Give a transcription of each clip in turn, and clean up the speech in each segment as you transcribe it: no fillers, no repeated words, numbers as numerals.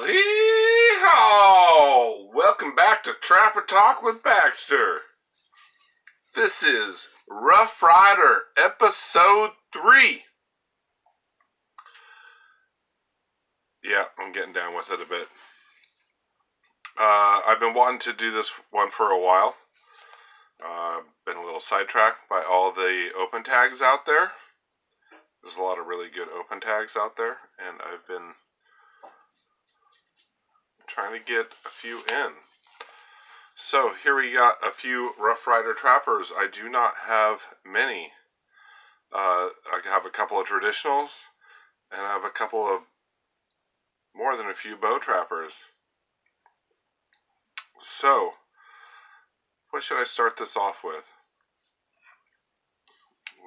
Well, hee-haw! Welcome back to Trapper Talk with Baxter. This is Rough Ryder, Episode 3. Yeah, I'm getting down with it a bit. I've been wanting to do this one for a while. Been a little sidetracked by all the open tags out there. There's a lot of really good open tags out there, and I've been trying to get a few in. So here we got a few Rough Ryder trappers. I do not have many. I have a couple of traditionals, and I have a couple of more than a few bow trappers. So, what should I start this off with?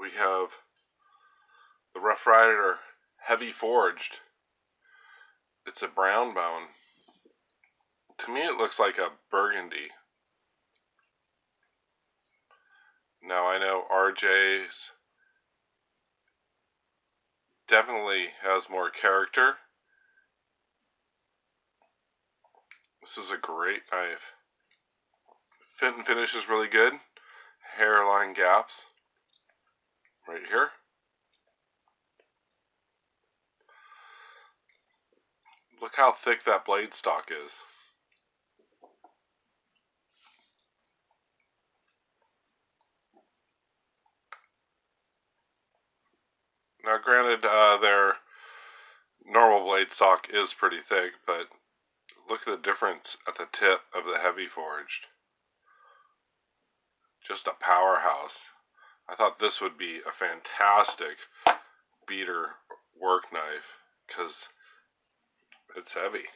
We have the Rough Ryder Heavy Forged. It's a brown bone. To me it looks like a burgundy. Now I know RJ's definitely has more character. This is a great knife. Fit and finish is really good. Hairline gaps right here. Look how thick that blade stock is. Now granted, their normal blade stock is pretty thick, but look at the difference at the tip of the Heavy Forged. Just a powerhouse. I thought this would be a fantastic beater work knife because it's heavy.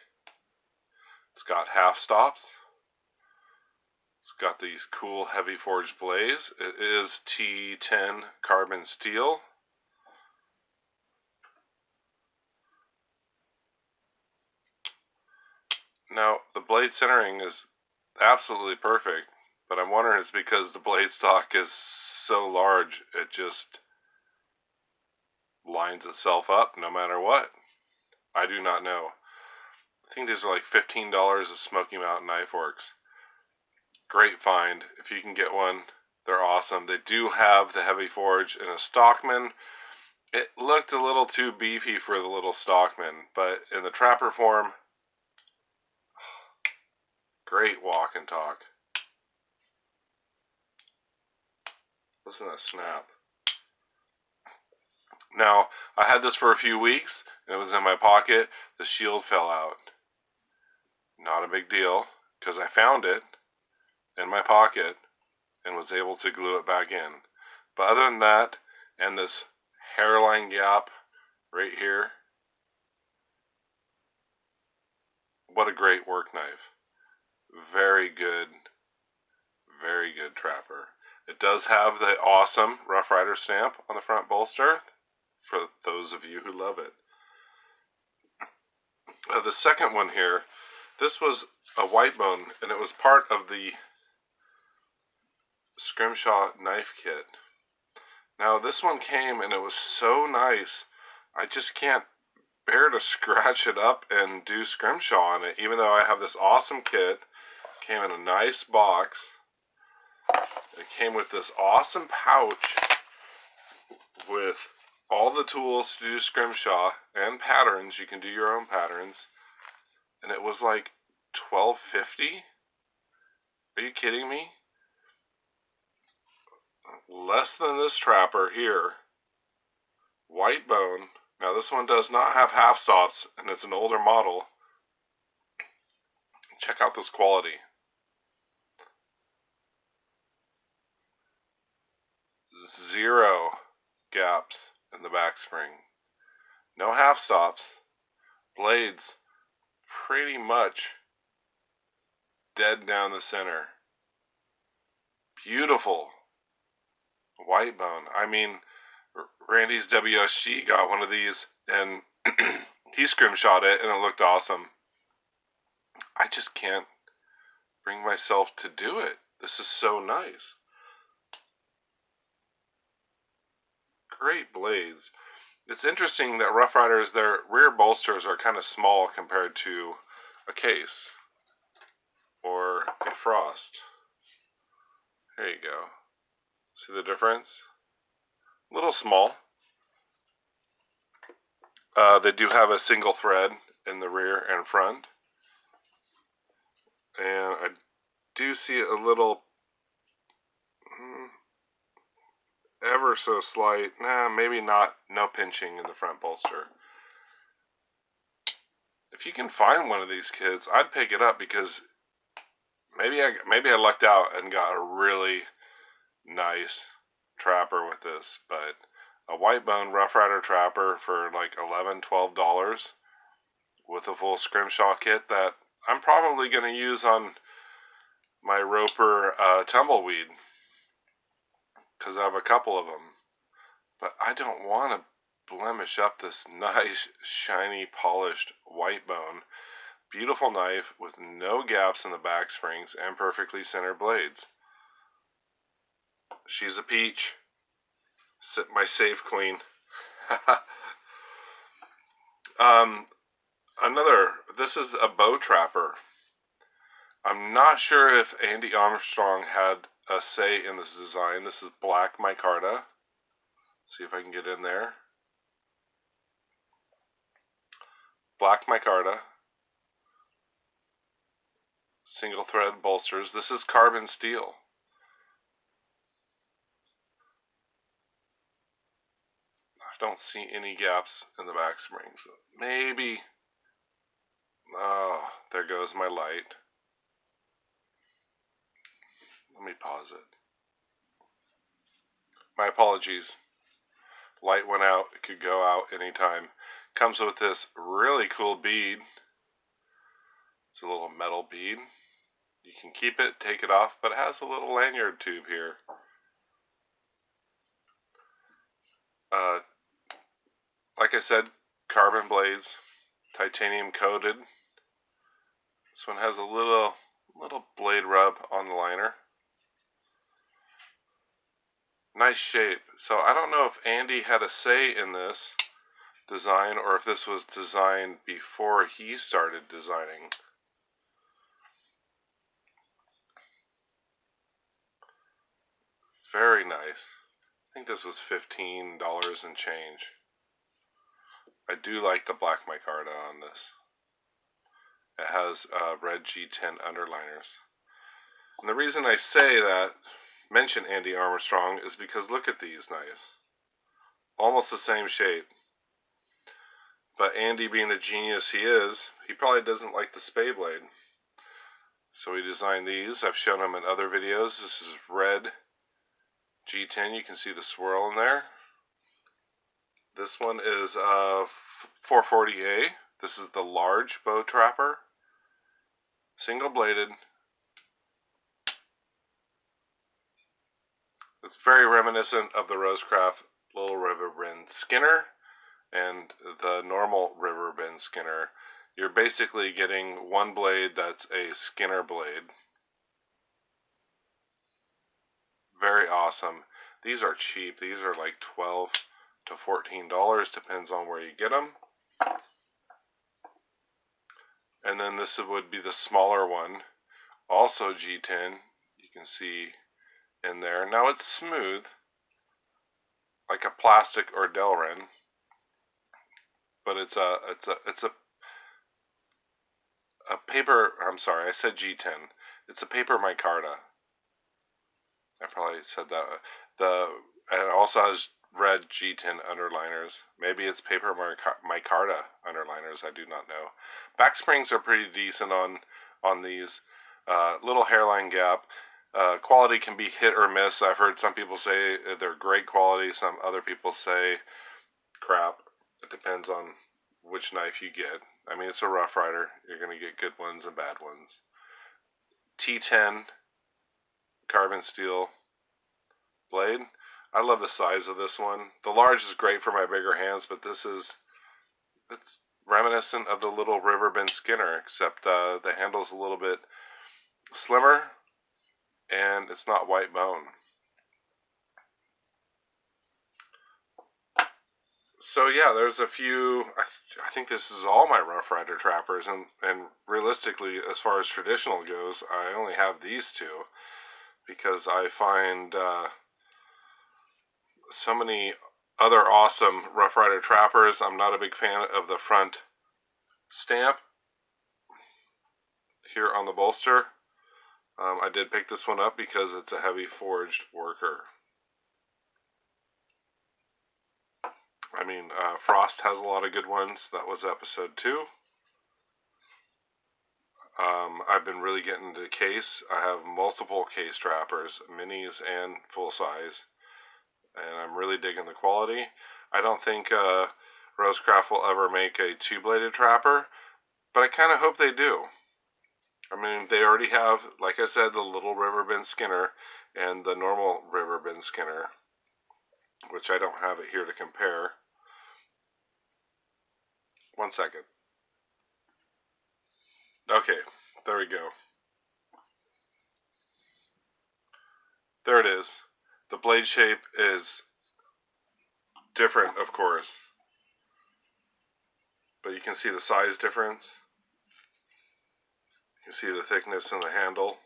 It's got half stops. It's got these cool Heavy Forged blades. It is T10 carbon steel. Now, the blade centering is absolutely perfect, but I'm wondering it's because the blade stock is so large, it just lines itself up no matter what. I do not know. I think these are like $15 at Smoky Mountain Knife Works. Great find. If you can get one, they're awesome. They do have the Heavy Forge in a Stockman. It looked a little too beefy for the little Stockman, but in the trapper form, great walk and talk. Listen to that snap. Now, I had this for a few weeks, and it was in my pocket. The shield fell out. Not a big deal, because I found it in my pocket and was able to glue it back in. But other than that, and this hairline gap right here, what a great work knife. Very good trapper. It does have the awesome Rough Ryder stamp on the front bolster, for those of you who love it. The second one here, this was a white bone, and it was part of the Scrimshaw knife kit. Now this one came and it was so nice, I just can't bear to scratch it up and do Scrimshaw on it, even though I have this awesome kit. Came in a nice box. It came with this awesome pouch with all the tools to do Scrimshaw and patterns. You can do your own patterns. And it was like $12.50. Are you kidding me? Less than this trapper here. White bone. Now this one does not have half stops, and it's an older model. Check out this quality. Zero gaps in the back spring. No half stops. Blades pretty much dead down the center. Beautiful white bone. I mean, Randy's WSG got one of these and he scrimshot it and it looked awesome. I just can't bring myself to do it. This is so nice. Great blades. It's interesting that Rough Riders, their rear bolsters are kind of small compared to a case or a frost. There you go. See the difference? A little small. They do have a single thread in the rear and front. And I do see a little, ever so slight, maybe not, no pinching in the front bolster. If you can find one of these kids, I'd pick it up, because maybe I lucked out and got a really nice trapper with this. But a white bone Rough Rider trapper for like $11-12 with a full scrimshaw kit that I'm probably going to use on my Roper tumbleweed, because I have a couple of them. But I don't want to blemish up this nice, shiny, polished white bone. Beautiful knife with no gaps in the back springs and perfectly centered blades. She's a peach. My safe queen. This is a bow trapper. I'm not sure if Andy Armstrong had a say in this design. This is black micarta. See if I can get in there. Black micarta. Single thread bolsters. This is carbon steel. I don't see any gaps in the back springs. Maybe. Oh, there goes my light. Let me pause it. My apologies. Light went out. It could go out anytime. Comes with this really cool bead. It's a little metal bead. You can keep it, take it off, but it has a little lanyard tube here. Like I said, carbon blades, titanium coated. This one has a little blade rub on the liner. Nice shape. So I don't know if Andy had a say in this design, or if this was designed before he started designing. Very nice. I think this was $15 and change. I do like the black micarta on this. It has red G10 underliners. And the reason I say that, mention Andy Armstrong, is because look at these knives. Almost the same shape. But Andy, being the genius he is, he probably doesn't like the spay blade. So he designed these. I've shown them in other videos. This is red G10. You can see the swirl in there. This one is 440A. This is the large bow trapper. Single bladed. It's very reminiscent of the Rosecraft Little River Bend Skinner and the normal River Bend Skinner. You're basically getting one blade that's a Skinner blade. Very awesome. These are cheap. These are like $12 to $14, depends on where you get them. And then this would be the smaller one, also G10. You can see in there. Now it's smooth, like a plastic or Delrin, but it's a paper. I'm sorry, I said G10. It's a paper micarta. I probably said that. And it also has red G10 underliners. Maybe it's paper micarta underliners. I do not know. Back springs are pretty decent on these. Little hairline gap. Quality can be hit or miss. I've heard some people say they're great quality. Some other people say crap. It depends on which knife you get. I mean, it's a Rough Rider. You're going to get good ones and bad ones. T10 carbon steel blade. I love the size of this one. The large is great for my bigger hands, but it's reminiscent of the little River Bend Skinner, except the handle's a little bit slimmer, and it's not white bone. So yeah, there's a few. I think this is all my Rough Rider trappers, and realistically, as far as traditional goes, I only have these two because I find so many other awesome Rough Rider trappers. I'm not a big fan of the front stamp here on the bolster. I did pick this one up because it's a heavy forged worker. I mean, Frost has a lot of good ones. That was episode 2. I've been really getting into the case. I have multiple case trappers, minis and full size, and I'm really digging the quality. I don't think Rosecraft will ever make a 2-bladed trapper, but I kind of hope they do. I mean, they already have, like I said, the little river bend skinner and the normal river bend skinner, which I don't have it here to compare. One second. Okay, there we go. There it is. The blade shape is different, of course, but you can see the size difference. You can see the thickness in the handle.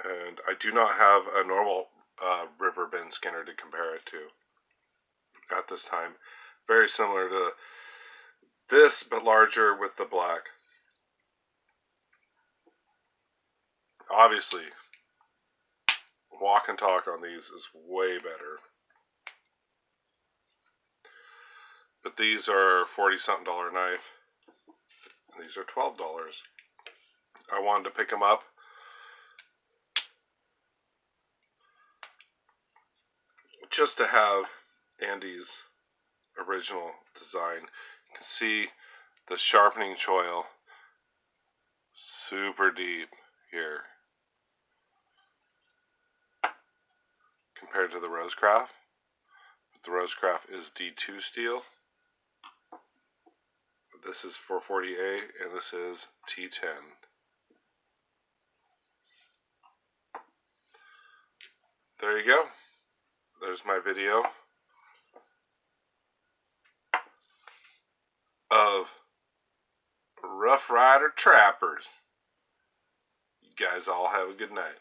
And I do not have a normal river bend skinner to compare it to at this time. Very similar to this, but larger with the black. Obviously, walk and talk on these is way better. But these are $40-something knife. And these are $12. I wanted to pick them up. Just to have Andy's original design. You can see the sharpening choil super deep here compared to the Rosecraft. But the Rosecraft is D2 steel. This is 440A and this is T10. There you go. There's my video of Rough Rider trappers. You guys all have a good night.